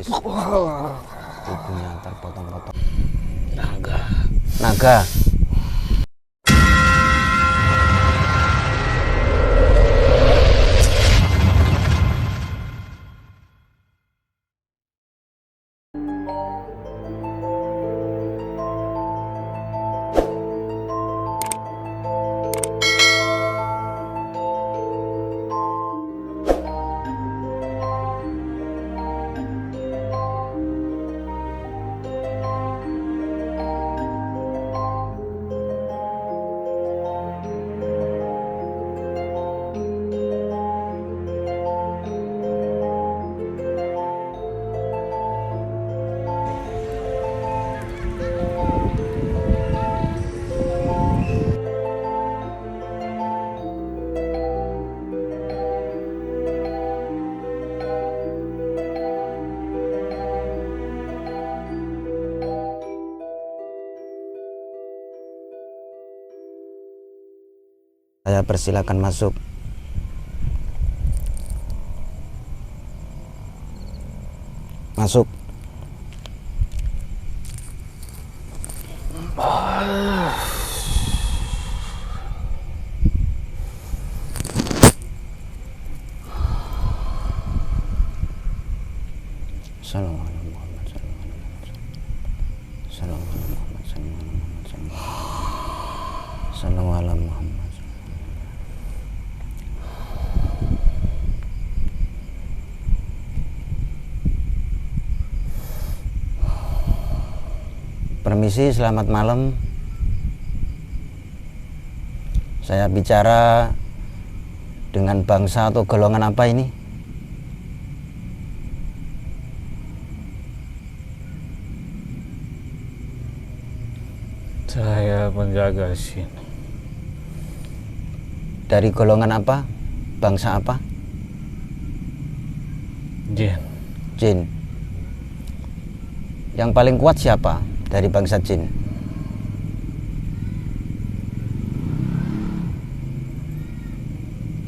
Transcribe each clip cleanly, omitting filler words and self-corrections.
otomatis tubuhnya terpotong-potong. Naga. Naga. Saya persilakan masuk. Masuk. Assalamualaikum. Permisi, selamat malam. Saya bicara dengan bangsa atau golongan apa ini? Saya penjaga sini. Dari golongan apa? Bangsa apa? Jin. Jin. Yang paling kuat siapa dari bangsa jin?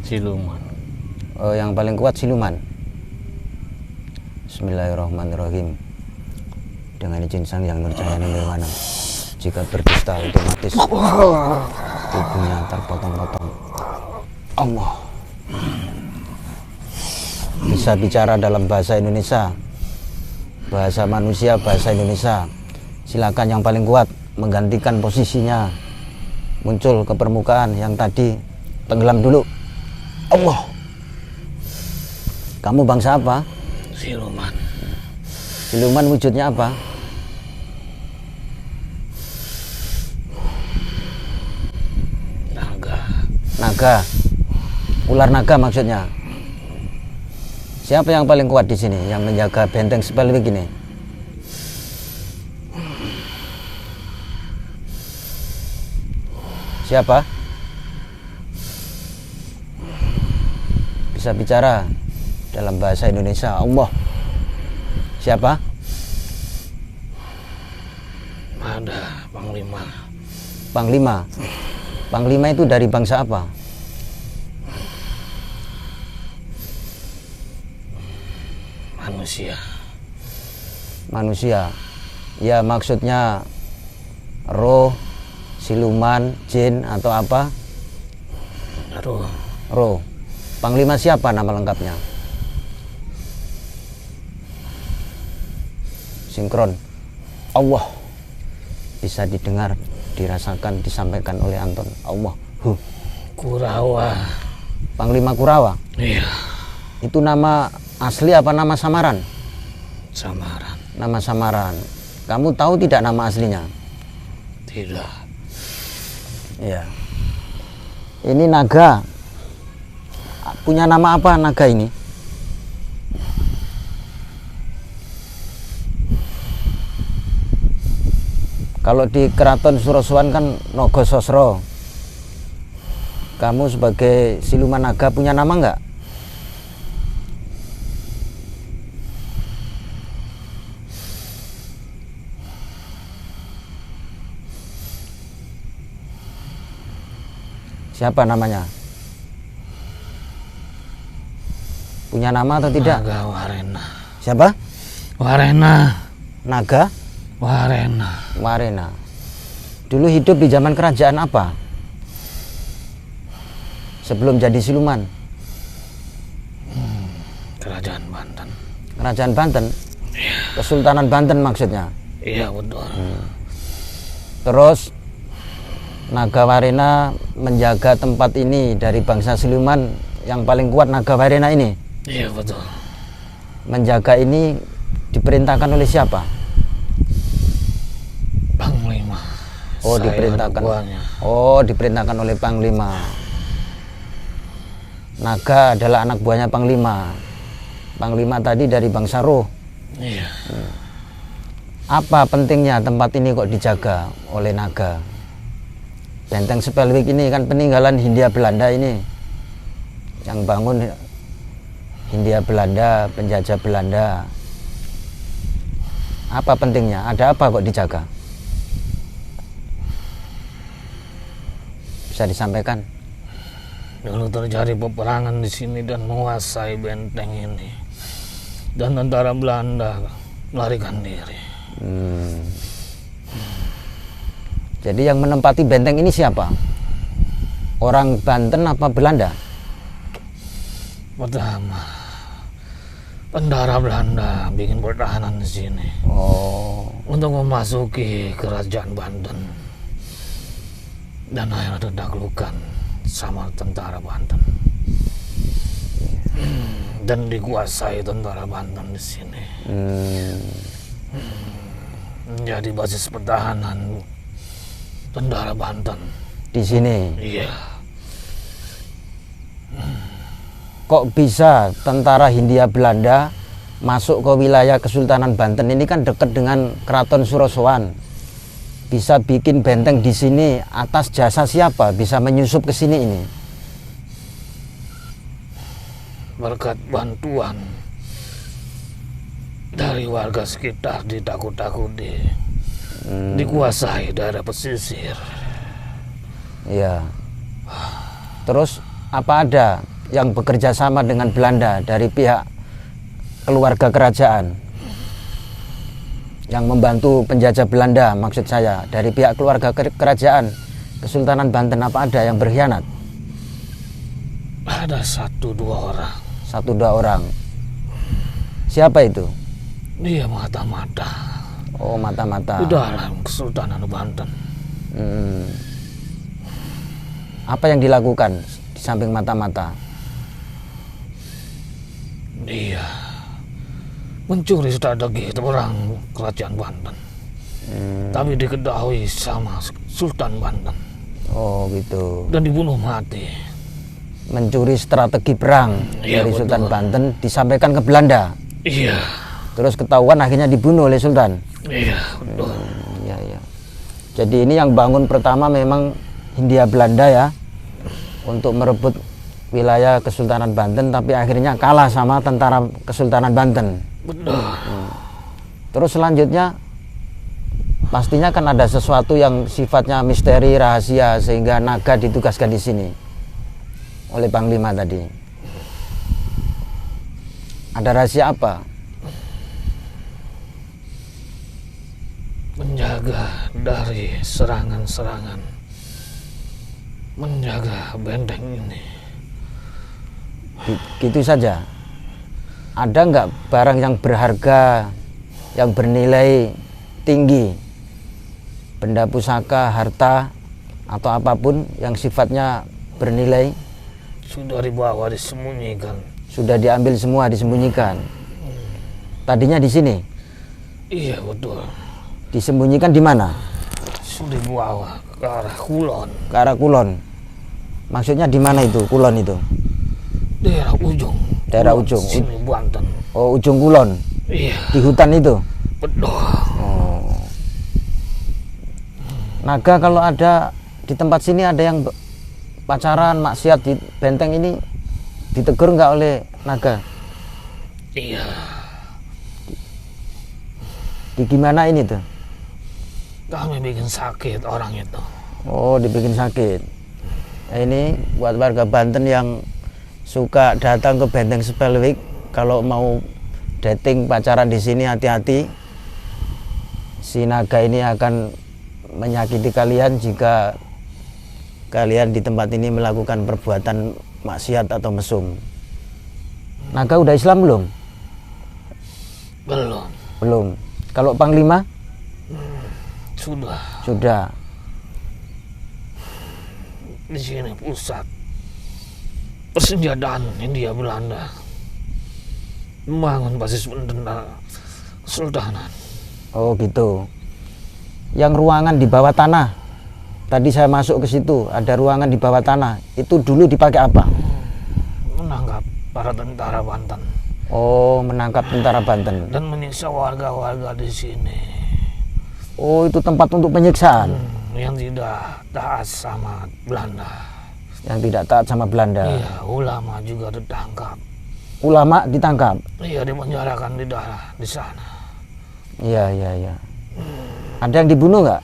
Siluman. Oh, yang paling kuat siluman. Bismillahirrahmanirrahim. Dengan izin Sang Yang Nurjaya Nirwana, jika berdusta otomatis tubuhnya terpotong-potong. Allah. Bisa bicara dalam bahasa Indonesia, bahasa manusia, bahasa Indonesia. Silakan yang paling kuat menggantikan posisinya, muncul ke permukaan. Yang tadi tenggelam dulu. Allah. Kamu bangsa apa? Siluman. Siluman wujudnya apa? Naga. Naga. Ular naga maksudnya. Siapa yang paling kuat di sini yang menjaga benteng spell begini? Siapa? Bisa bicara dalam bahasa Indonesia. Allah. Siapa? Ada Panglima. Panglima. Panglima itu dari bangsa apa? Manusia. Manusia. Ya, maksudnya roh, siluman, jin atau apa? Roh. Roh. Panglima siapa nama lengkapnya? Sinkron. Allah. Bisa didengar, dirasakan, disampaikan oleh Anton. Allah. Kurawa. Panglima Kurawa. Iya. Itu nama asli apa nama samaran? Samaran. Nama samaran. Kamu tahu tidak nama aslinya? Tidak. Iya. Ini naga. Punya nama apa naga ini? Kalau di Keraton Surosowan kan Nogo Sosro. Kamu sebagai siluman naga punya nama enggak? Siapa namanya? Punya nama atau tidak? Naga Warena. Siapa? Warena. Naga Warena. Warena. Dulu hidup di zaman kerajaan apa? Sebelum jadi siluman. Kerajaan Banten. Kerajaan Banten. Kesultanan Banten maksudnya. Iya betul. Terus Naga Warena menjaga tempat ini dari bangsa siluman yang paling kuat. Naga Warena ini Iya betul. menjaga ini diperintahkan oleh siapa? Panglima. Oh, Saya diperintahkan. buahnya. Oh, diperintahkan oleh Panglima. Naga adalah anak buahnya Panglima. Panglima tadi dari bangsa roh. Iya. Apa pentingnya tempat ini kok dijaga oleh naga? Benteng Spelwijk ini kan peninggalan Hindia Belanda ini. Yang bangun Hindia Belanda, penjajah Belanda. Apa pentingnya? Ada apa kok dijaga? Bisa disampaikan? Dulu terjadi peperangan di sini dan menguasai benteng ini. Dan tentara Belanda melarikan diri. Jadi yang menempati benteng ini siapa? Orang Banten apa Belanda? Pertama, tentara Belanda bikin pertahanan di sini Oh, untuk memasuki kerajaan Banten. Dan akhirnya ditaklukkan sama tentara Banten. Dan dikuasai tentara Banten di sini. Menjadi basis pertahanan tentara Banten di sini. Iya. Kok bisa tentara Hindia Belanda masuk ke wilayah Kesultanan Banten? Ini kan dekat dengan Keraton Surosoan. Bisa bikin benteng di sini atas jasa siapa? Bisa menyusup ke sini ini? Berkat bantuan dari warga sekitar ditakut-takuti, dikuasai daerah pesisir. Iya. Terus apa ada yang bekerja sama dengan Belanda dari pihak keluarga kerajaan yang membantu penjajah Belanda, maksud saya dari pihak keluarga kerajaan Kesultanan Banten, apa ada yang berkhianat? Ada 1-2 orang. 1-2 orang. Siapa itu? Dia mata-mata Oh, mata-mata. di dalam Kesultanan Banten. Apa yang dilakukan di samping mata-mata? Dia mencuri strategi orang kerajaan Banten. Tapi diketahui sama Sultan Banten. Oh, gitu. Dan dibunuh mati. Mencuri strategi perang Iya, dari Sultan betul. Banten disampaikan ke Belanda. Iya. Terus ketahuan akhirnya dibunuh oleh Sultan. Iya, betul. Iya, iya. Jadi ini yang bangun pertama memang Hindia Belanda ya, untuk merebut wilayah Kesultanan Banten, tapi akhirnya kalah sama tentara Kesultanan Banten. Betul. Terus selanjutnya pastinya kan ada sesuatu yang sifatnya misteri, rahasia, sehingga naga ditugaskan di sini oleh Panglima tadi. Ada rahasia apa? Menjaga dari serangan-serangan, menjaga benteng ini. Gitu saja. Ada nggak barang yang berharga, yang bernilai tinggi, benda pusaka, harta, atau apapun yang sifatnya bernilai, Sudah dibawa disembunyikan. sudah diambil semua, disembunyikan? Tadinya di sini, Iya betul. disembunyikan di mana? Sudah dibawa ke arah Kulon, Ke arah Kulon. Maksudnya di mana itu, Kulon itu? daerah ujung. Daerah Kulon, ujung. Sini Banten. Oh, ujung Kulon, Iya di hutan itu. betul. Oh. Naga kalau ada di tempat sini, ada yang pacaran, maksiat di benteng ini, ditegur nggak oleh naga? Iya. Di gimana ini tuh? Kami bikin sakit orang itu. Oh, dibikin sakit. Nah, ini buat warga Banten yang suka datang ke benteng Spelwijk, kalau mau dating pacaran di sini hati-hati. Si naga ini akan menyakiti kalian jika kalian di tempat ini melakukan perbuatan maksiat atau mesum. Naga udah Islam belum? Belum. Belum. Kalau Panglima? Sudah. Sudah. Di sini pusat persenjataan Hindia Belanda membangun basis tentara kesultanan. Oh gitu. Yang ruangan di bawah tanah. Tadi saya masuk ke situ, ada ruangan di bawah tanah. Itu dulu dipakai apa? Menangkap para tentara Banten. Oh, menangkap tentara Banten. Dan menyiksa warga-warga di sini. Oh, itu tempat untuk penyiksaan. Yang tidak taat sama Belanda. Yang tidak taat sama Belanda. Iya, ulama juga ditangkap. Ulama ditangkap? Iya, dipenjarakan di sana. Iya. Ada yang dibunuh nggak?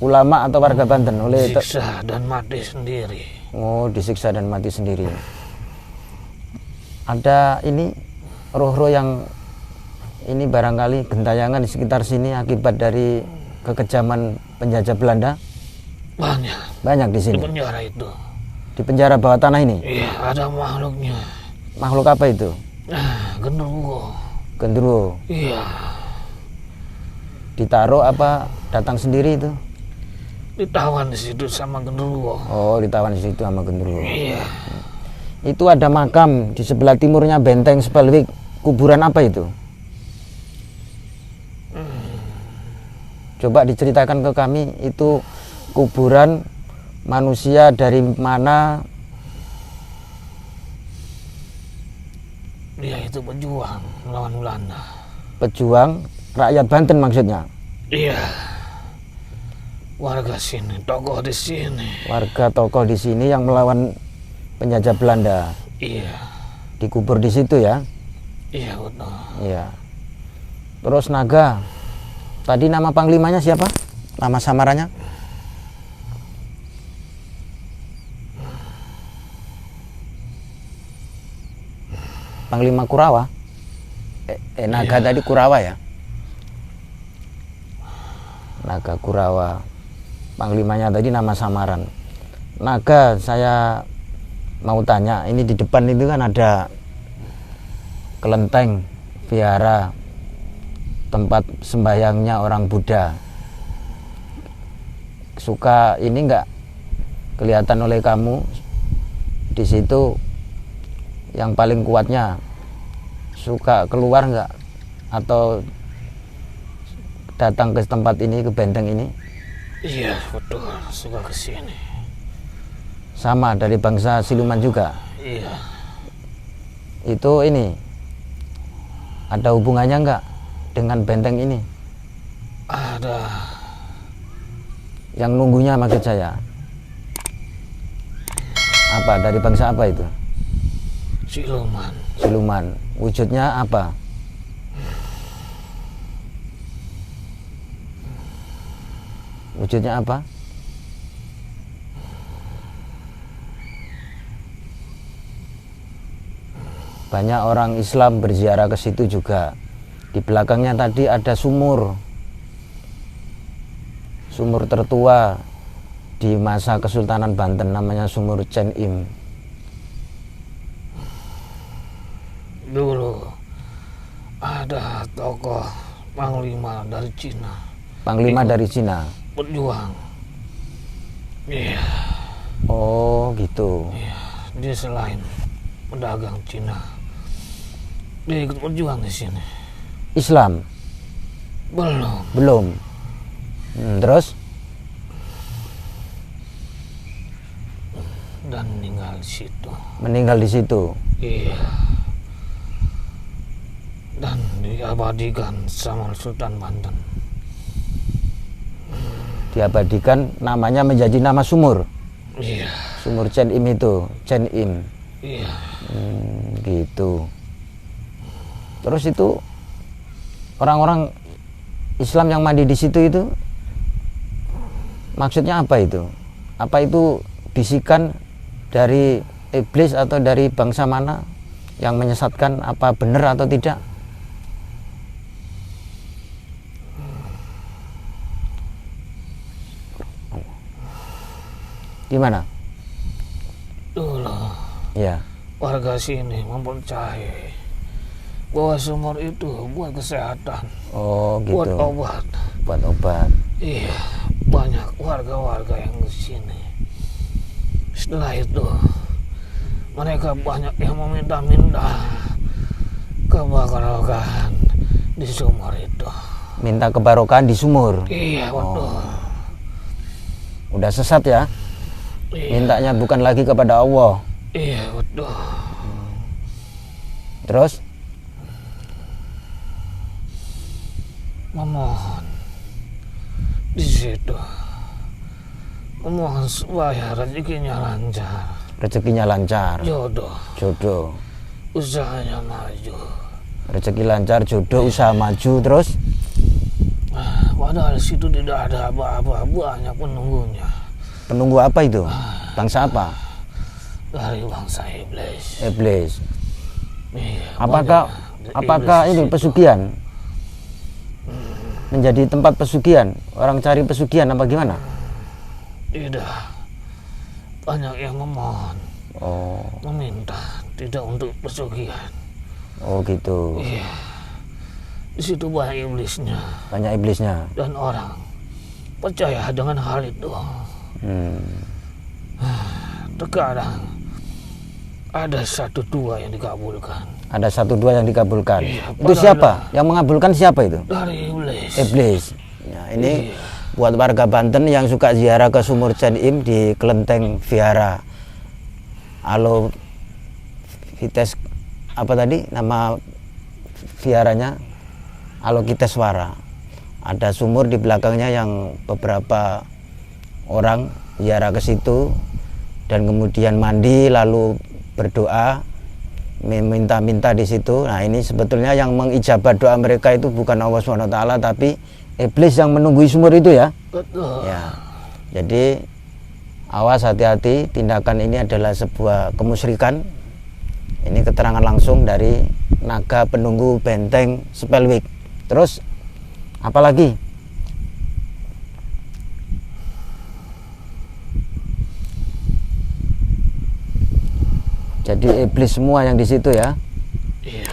Ulama atau warga Banten oleh disiksa dan mati sendiri. Oh, disiksa dan mati sendiri. Ada ini roh-roh yang ini barangkali gentayangan di sekitar sini akibat dari kekejaman penjajah Belanda? Banyak di sini. Di penjara itu. Di penjara bawah tanah ini? Iya, ada makhluknya. Makhluk apa itu? Genderuwo. Genderuwo. Iya. Ditaruh apa datang sendiri itu? Ditawan di situ sama genderuwo. Oh, ditawan di situ sama genderuwo. Iya. Itu ada makam di sebelah timurnya benteng Spelwijk. Kuburan apa itu? Coba diceritakan ke kami, itu kuburan manusia dari mana? Dia itu pejuang melawan Belanda. Pejuang rakyat Banten maksudnya? Iya. Warga sini, tokoh di sini. Warga tokoh di sini yang melawan penjajah Belanda. Iya. Dikubur di situ ya? Iya, betul. Iya. Terus naga. Tadi nama panglimanya siapa? Nama samarannya? Panglima Kurawa. Naga Iya. tadi Kurawa ya? Naga Kurawa. Panglimanya tadi nama samaran. Naga, saya mau tanya, ini di depan itu kan ada kelenteng, vihara, tempat sembahyangnya orang Buddha. Suka ini enggak kelihatan oleh kamu di situ yang paling kuatnya? Suka keluar enggak atau datang ke tempat ini, ke benteng ini? Iya, betul. Suka ke sini. Sama dari bangsa siluman juga? Iya. Itu ini ada hubungannya enggak dengan benteng ini? Ada. Yang nunggunya maksud saya. Apa? Dari bangsa apa itu? Siluman. Siluman. Wujudnya apa? Wujudnya apa? Banyak orang Islam berziarah ke situ juga. Di belakangnya tadi ada sumur. Sumur tertua di masa Kesultanan Banten, namanya sumur Chen Im. Dulu ada tokoh panglima dari Cina. Panglima dari Cina. Berjuang. Iya. Oh gitu. Iya. Dia selain pedagang Cina, dia ikut berjuang di sini. Islam? Belum. Terus? Dan meninggal di situ. Meninggal di situ. Iya. Dan diabadikan sama Sultan Banten. Diabadikan, namanya menjadi nama sumur. Iya. Sumur Chen Im itu, Chen Im. Iya. Gitu. Terus itu orang-orang Islam yang mandi di situ itu maksudnya apa itu? Apa itu bisikan dari iblis atau dari bangsa mana yang menyesatkan apa benar atau tidak? Gimana? Dulu Ya. warga sini mempercayai bahwa sumur itu buat kesehatan, Oh buat gitu. obat. Buat obat. Iya, banyak warga-warga yang ke sini. Setelah itu, mereka banyak yang meminta-minta kebarokatan di sumur itu. Minta kebarokan di sumur. Iya, betul. Udah sesat ya. Iya, Mintanya bukan lagi kepada Allah. iya, betul. Terus Memohon di situ. Memohon supaya rezekinya lancar, rezekinya lancar, jodoh, jodoh. usahanya maju. Rezeki lancar, jodoh, usaha maju. Terus Padahal di situ tidak ada apa-apa, banyak penunggunya. penunggu apa itu? Bangsa apa? Dari bangsa iblis. Iblis. Iya, Apakah banyak iblis ini di situ. pesugihan? Menjadi tempat pesugihan? Orang cari pesugihan apa gimana? Tidak. Banyak yang memohon, Oh, meminta, tidak untuk pesugihan. oh gitu. Iya. Di situ banyak iblisnya Banyak iblisnya. dan orang percaya dengan hal itu. Terkadang ada 1-2 yang dikabulkan Ada 1-2 yang dikabulkan. Iya, Itu padahal siapa? Yang mengabulkan siapa itu? dari iblis. Iblis. Ya, ini Iya. buat warga Banten yang suka ziarah ke Sumur Janim di Kelenteng Vihara. Alo Vites apa tadi nama viharanya? Alokiteswara. Ada sumur di belakangnya yang beberapa orang ziarah ke situ dan kemudian mandi lalu berdoa minta-minta di situ. Nah, ini sebetulnya yang mengijabah doa mereka itu bukan Allah SWT tapi iblis yang menunggui sumur itu ya. Betul. Ya. Jadi awas, hati-hati, tindakan ini adalah sebuah kemusyrikan. Ini keterangan langsung dari naga penunggu benteng Spelwick. Terus apalagi? Jadi iblis semua yang di situ ya. Iya.